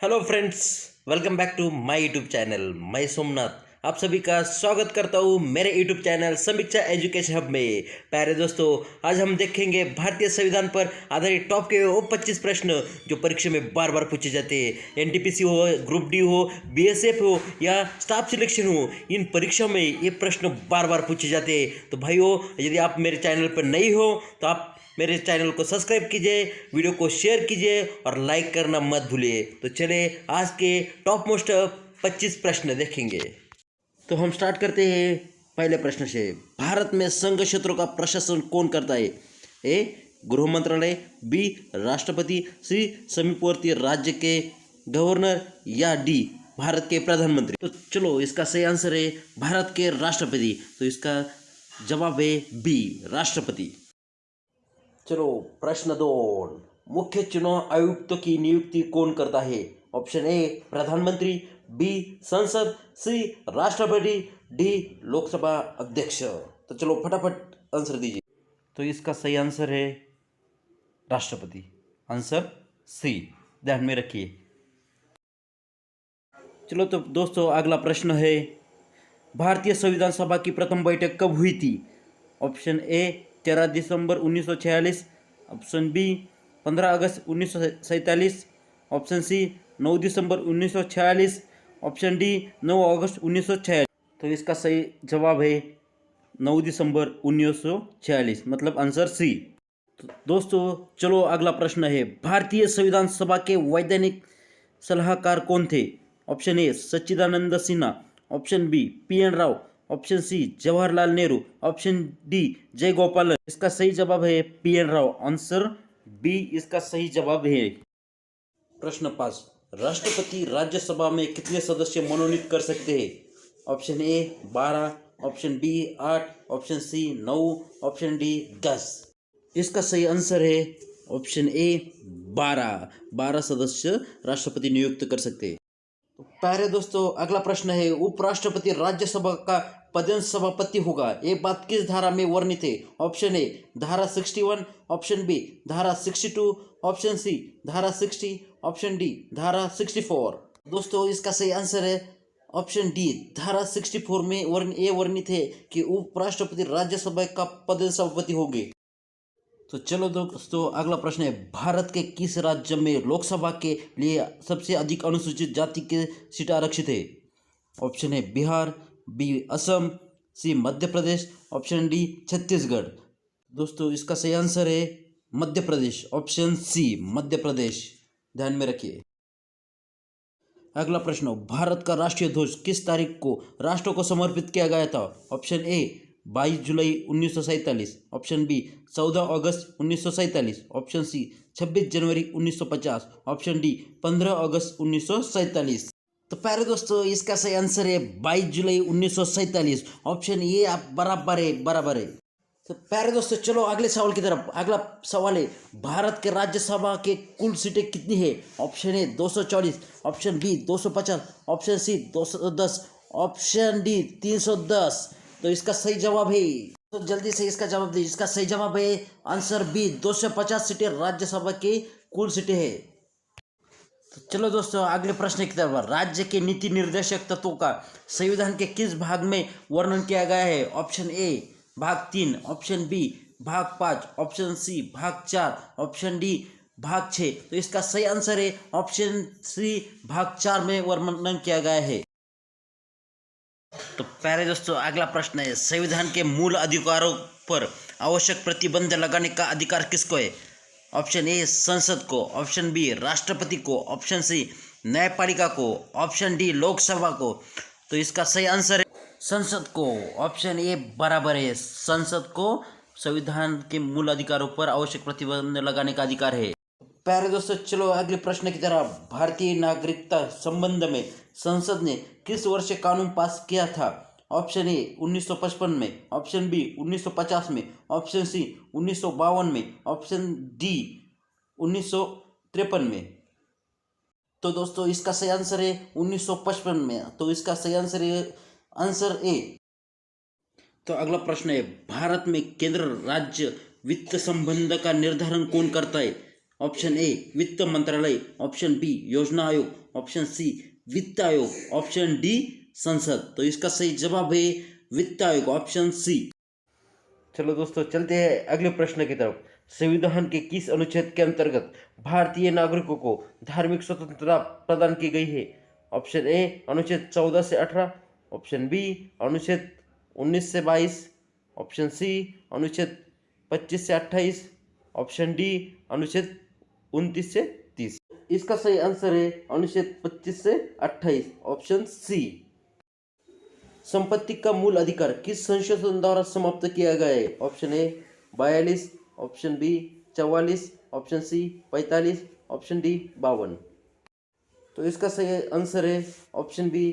Hello friends, welcome back to my YouTube channel. मैं सोमनाथ आप सभी का स्वागत करता हूँ मेरे YouTube channel Samiksha education hub में। प्यारे दोस्तों, आज हम देखेंगे भारतीय संविधान पर आधारित टॉप के वो 25 प्रश्न जो परीक्षा में बार बार पूछे जाते हैं। एनटीपीसी हो, ग्रुप डी हो, बीएसएफ हो या स्टाफ सिलेक्शन हो, इन परीक्षाओं में ये प्रश्न बार बार पूछे जाते हैं। तो भाइयों, यदि आप मेरे चैनल पर नए हो तो आप मेरे चैनल को सब्सक्राइब कीजिए, वीडियो को शेयर कीजिए और लाइक करना मत भूलिए। तो चले आज के टॉप मोस्ट 25 प्रश्न देखेंगे। तो हम स्टार्ट करते हैं पहले प्रश्न से। भारत में संघ क्षेत्रों का प्रशासन कौन करता है? ए गृह मंत्रालय, बी राष्ट्रपति, सी समीपवर्ती राज्य के गवर्नर या डी भारत के प्रधानमंत्री। तो चलो, इसका सही आंसर है भारत के राष्ट्रपति। तो इसका जवाब है बी राष्ट्रपति। चलो प्रश्न 2, मुख्य चुनाव आयुक्त की नियुक्ति कौन करता है? ऑप्शन ए प्रधानमंत्री, बी संसद, सी राष्ट्रपति, डी लोकसभा अध्यक्ष। तो चलो फटाफट आंसर दीजिए। तो इसका सही आंसर है राष्ट्रपति, आंसर सी, ध्यान में रखिए। चलो तो दोस्तों, अगला प्रश्न है, भारतीय संविधान सभा की प्रथम बैठक कब हुई थी? ऑप्शन ए 13 दिसंबर 1946, ऑप्शन बी 15 अगस्त 1947, ऑप्शन सी 9 दिसंबर 1946, ऑप्शन डी 9 अगस्त 1946। तो इसका सही जवाब है 9 दिसंबर 1946, मतलब आंसर सी। तो दोस्तों चलो अगला प्रश्न है, भारतीय संविधान सभा के वैधानिक सलाहकार कौन थे? Option A Sachchidanand Sinha, option B PN Rao, option C Jawaharlal Nehru, option D Jaigopal. इसका सही जवाब है PN राव, आंसर बी इसका सही जवाब है। प्रश्न 5, राष्ट्रपति राज्यसभा में कितने सदस्य मनोनीत कर सकते हैं? Option A 12, option B 8, option C 9, option D 10। इसका सही आंसर है ऑप्शन ए 12 सदस्य राष्ट्रपति नियुक्त कर सकते हैं। प्यारे दोस्तों, अगला प्रश्न है, उपराष्ट्रपति राज्यसभा का पदेन सभापति होगा, ये बात किस धारा में वर्णित है? ऑप्शन ए धारा 61, ऑप्शन बी धारा 62, ऑप्शन सी धारा 60, ऑप्शन डी धारा 64। दोस्तों इसका सही आंसर है ऑप्शन डी धारा 64 में वर्णित है कि उपराष्ट्रपति राज्यसभा का पदेन सभापति होंगे। तो चलो दोस्तों, अगला प्रश्न है, भारत के किस राज्य में लोकसभा के लिए सबसे अधिक अनुसूचित जाति के सीटें आरक्षित है? ऑप्शन है बिहार, बी असम, सी मध्य प्रदेश, ऑप्शन डी छत्तीसगढ़। दोस्तों इसका सही आंसर है मध्य प्रदेश, ऑप्शन सी मध्य प्रदेश, ध्यान में रखिए। अगला प्रश्न, भारत का राष्ट्रीय ध्वज किस तारीख को राष्ट्र को समर्पित किया गया था? ऑप्शन ए 22 जुलाई 1947, ऑप्शन बी 14 अगस्त 1947, ऑप्शन सी 26 जनवरी 1950, ऑप्शन डी 15 अगस्त 1947। तो प्यारे दोस्तों इसका सही आंसर है 22 जुलाई 1947, ऑप्शन ये आप बराबर है। तो प्यारे दोस्तों चलो अगले सवाल की तरफ। अगला सवाल है, भारत के राज्यसभा के कुल सीटें कितनी है? Option A 240, option B 250, option C 210, option D 310। तो इसका सही जवाब है, तो जल्दी से इसका जवाब दीजिए। इसका सही जवाब है आंसर बी 250 सीटें राज्यसभा की कुल सीटें है। तो चलो दोस्तों अगले प्रश्न की तरफ। राज्य के नीति निर्देशक तत्वों का संविधान के किस भाग में वर्णन किया गया है? ऑप्शन ए भाग 3, ऑप्शन बी भाग 5, ऑप्शन सी भाग 4, ऑप्शन डी भाग 6। तो इसका सही आंसर है ऑप्शन सी भाग 4 में वर्णन किया गया है। तो प्यारे दोस्तों अगला प्रश्न है, संविधान के मूल अधिकारों पर आवश्यक प्रतिबंध लगाने का अधिकार किसको है? ऑप्शन ए संसद को, ऑप्शन बी राष्ट्रपति को, ऑप्शन सी न्यायपालिका को, ऑप्शन डी लोकसभा को। तो इसका सही आंसर है संसद को, ऑप्शन ए बराबर है, संसद को संविधान के मूल अधिकारों पर आवश्यक प्रतिबंध लगाने का अधिकार है। प्यारे दोस्तों चलो अगले प्रश्न की तरफ। भारतीय नागरिकता संबंध में संसद ने किस वर्ष कानून पास किया था? ऑप्शन ए 1955 में, ऑप्शन बी 1950 में, ऑप्शन सी 1952 में, ऑप्शन डी 1953 में। तो दोस्तों इसका सही आंसर है 1955 में। तो इसका सही आंसर है आंसर ए। तो अगला प्रश्न है, भारत में केंद्र राज्य वित्त संबंध का निर्धारण कौन करता है? ऑप्शन ए वित्त मंत्रालय, ऑप्शन बी योजना आयोग, ऑप्शन सी वित्त आयोग, ऑप्शन डी संसद। तो इसका सही जवाब है वित्त आयोग, ऑप्शन सी। चलो दोस्तों चलते हैं अगले प्रश्न की तरफ। संविधान के किस अनुच्छेद के अंतर्गत भारतीय नागरिकों को धार्मिक स्वतंत्रता प्रदान की गई है? ऑप्शन ए अनुच्छेद 14 से 18, ऑप्शन बी अनुच्छेद 19 से 22, ऑप्शन सी अनुच्छेद 25 से 28, ऑप्शन डी अनुच्छेद 29 से 30। इसका सही आंसर है अनुच्छेद 25 से 28, ऑप्शन सी। संपत्ति का मूल अधिकार किस संशोधन द्वारा समाप्त किया गया है? Option A 42, option B 44, option C 45, option D 52। तो इसका सही आंसर है ऑप्शन बी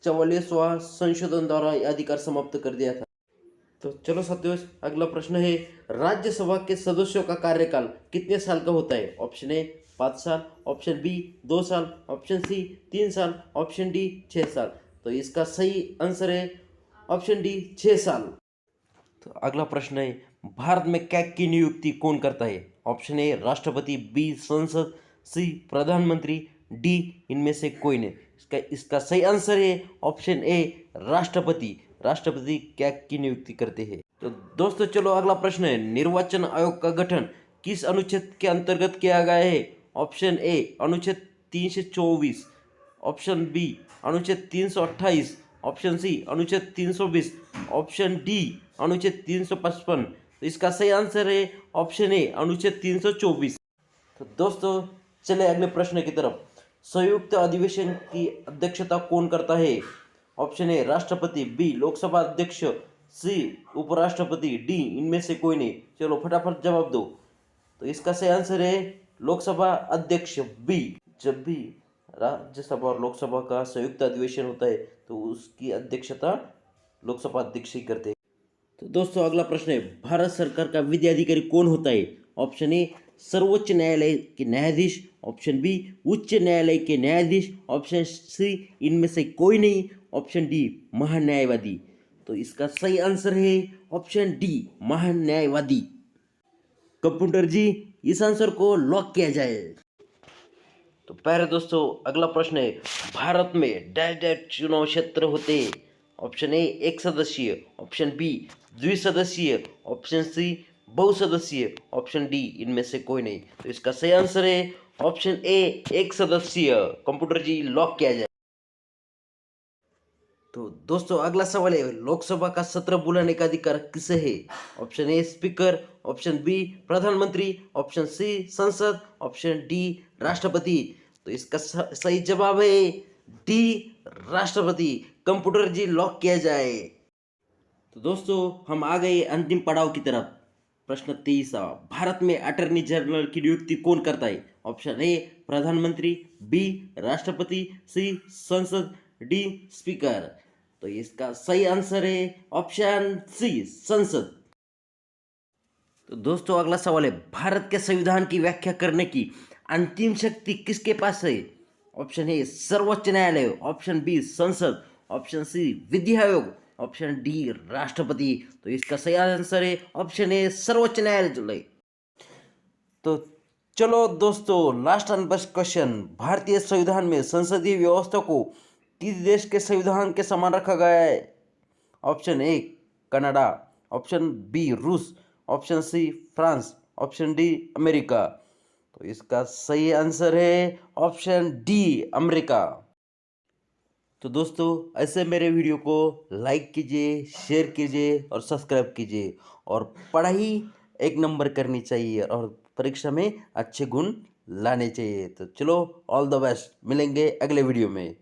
44वां संशोधन द्वारा यह अधिकार समाप्त कर दिया था। तो चलो साथियों अगला प्रश्न है, राज्यसभा के सदस्यों का कार्यकाल कितने साल का होता है? ऑप्शन ए 5 साल, ऑप्शन बी 2 साल, ऑप्शन सी 3 साल, ऑप्शन डी 6 साल। तो इसका सही आंसर है ऑप्शन डी 6 साल। तो अगला प्रश्न है, भारत में कैग की नियुक्ति कौन करता है? ऑप्शन ए राष्ट्रपति, बी संसद, सी प्रधानमंत्री, डी इनमें से कोई नहीं। इसका सही आंसर है ऑप्शन ए राष्ट्रपति। राष्ट्रपति कैग की नियुक्ति करते हैं। तो दोस्तों चलो अगला प्रश्न है, निर्वाचन आयोग का गठन किस अनुच्छेद के अंतर्गत किया गया है? ऑप्शन ए अनुच्छेद 324, ऑप्शन बी अनुच्छेद 328, ऑप्शन सी अनुच्छेद 320, ऑप्शन डी अनुच्छेद 355। तो इसका सही आंसर है ऑप्शन ए अनुच्छेद 324। तो दोस्तों चले अगले प्रश्न की तरफ। संयुक्त अधिवेशन की अध्यक्षता कौन करता है? ऑप्शन ए राष्ट्रपति, बी लोकसभा अध्यक्ष, सी उपराष्ट्रपति, डी इनमें से कोई नहीं। चलो फटाफट जवाब दो। तो इसका सही आंसर है लोकसभा अध्यक्ष, बी। जब भी राज्यसभा और लोकसभा का संयुक्त अधिवेशन होता है तो उसकी अध्यक्षता लोकसभा अध्यक्ष ही करते हैं। तो दोस्तों अगला प्रश्न है, भारत सरकार का विधि अधिकारी कौन होता है? ऑप्शन ए सर्वोच्च न्यायालय के न्यायाधीश, ऑप्शन बी उच्च न्यायालय के न्यायाधीश, ऑप्शन सी इनमें से कोई नहीं, ऑप्शन डी महान्यायवादी। तो इसका सही आंसर है ऑप्शन डी महान्यायवादी। कंप्यूटर जी इस आंसर को लॉक किया जाए। तो प्यारे दोस्तों अगला प्रश्न है, भारत में डैश डैश चुनाव क्षेत्र होते हैं? ऑप्शन ए एक सदस्यीय, ऑप्शन बी द्विसदस्यीय, ऑप्शन सी बहुसदस्यीय, ऑप्शन डी इनमें से कोई नहीं। तो इसका सही आंसर है ऑप्शन ए एक सदस्यीय। कंप्यूटर जी लॉक किया जाए। तो दोस्तों अगला सवाल है, लोकसभा का सत्र बुलाने का अधिकार किसे है? Option A speaker, option B प्रधानमंत्री, ऑप्शन सी संसद, ऑप्शन डी राष्ट्रपति। तो इसका सही जवाब है डी राष्ट्रपति। कंप्यूटर जी लॉक किया जाए। तो दोस्तों हम आ गए अंतिम पड़ाव की तरफ। प्रश्न 23, भारत में अटॉर्नी जनरल की नियुक्ति कौन करता है? ऑप्शन ए प्रधानमंत्री, बी राष्ट्रपति, सी संसद, डी स्पीकर। तो इसका सही आंसर है ऑप्शन सी संसद। तो दोस्तों अगला सवाल है, भारत के संविधान की व्याख्या करने की अंतिम शक्ति किसके पास है? ऑप्शन ए सर्वोच्च न्यायालय, ऑप्शन बी संसद, ऑप्शन सी विधि आयोग, ऑप्शन डी राष्ट्रपति। तो इसका सही आंसर है ऑप्शन ए सर्वोच्च न्यायालय। तो चलो दोस्तों लास्ट एंड बेस्ट क्वेश्चन, भारतीय संविधान में संसदीय व्यवस्था को किस देश के संविधान के समान रखा गया है? Option A Canada, option B रूस, option C France, option D America. तो इसका सही आंसर है ऑप्शन डी अमेरिका। तो दोस्तों ऐसे मेरे वीडियो को लाइक कीजिए, शेयर कीजिए और सब्सक्राइब कीजिए। और पढ़ाई एक नंबर करनी चाहिए और परीक्षा में अच्छे गुण लाने चाहिए। तो चलो ऑल द बेस्ट, मिलेंगे अगले वीडियो में।